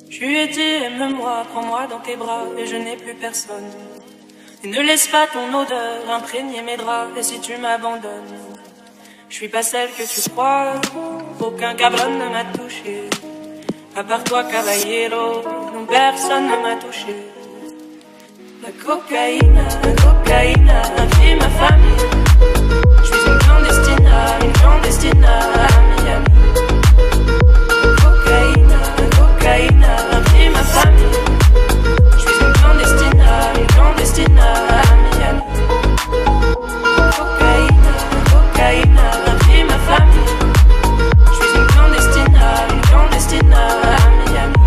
Je lui ai dit, aime-moi, prends-moi dans tes bras, et je n'ai plus personne. Et ne laisse pas ton odeur imprégner mes draps, et si tu m'abandonnes, je suis pas celle que tu crois, aucun cabron ne m'a touché. À part toi, caballero, non, personne ne m'a touché. La cocaïne, a pris ma famille. Je suis une clandestine à Miami. Cocaïne, a pris ma famille. Je suis une clandestine à Miami. Cocaïne, a pris ma famille. Je suis une clandestine à Miami.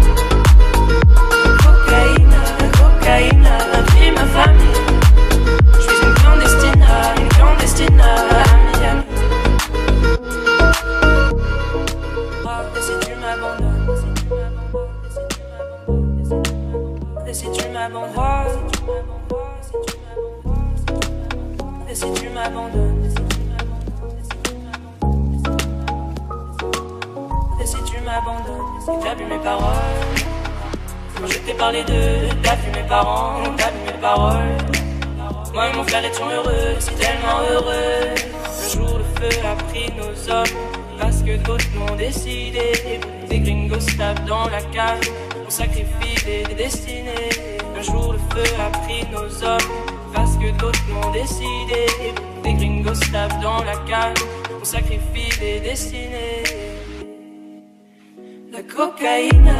Cocaïne, a pris ma famille. Je suis une clandestine à Miami. Et si tu m'abandonnes, et si tu m'abandonnes, et si tu m'abandonnes, et si tu m'abandonnes, et t'as vu mes paroles. Quand je t'ai parlé d'eux, t'as vu mes parents, t'as vu mes paroles. Moi et mon frère étions heureux, si tellement heureux. Un jour le feu a pris nos hommes, parce que d'autres l'ont décidé. Des gringos tapent dans la cave, on sacrifie des destinées. Un jour le feu a pris nos hommes, parce que d'autres l'ont décidé. Des gringos tapent dans la cave, on sacrifie des destinées. La cocaïne, a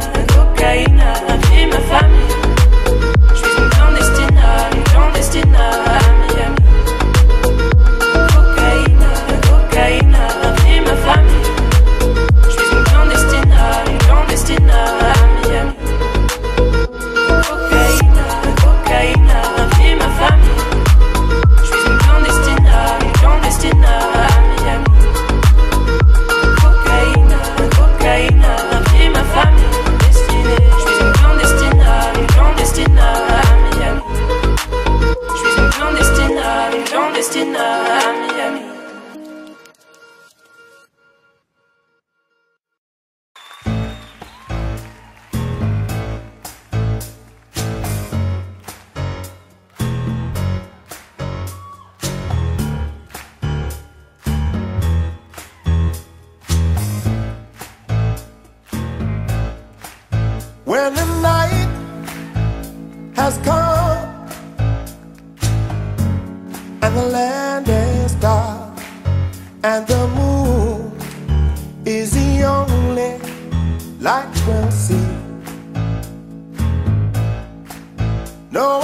pris ma famille. Je suis une clandestine à Miami. Cocaïne, a pris ma famille. Je suis une clandestine à Miami. Cocaïne, a pris ma famille. Je suis une clandestine à Miami. Cocaïne, a pris ma famille. Je suis une clandestine à Miami. Je suis une clandestine à Miami. When the night has come and the land is dark and the moon is the only light we'll see. No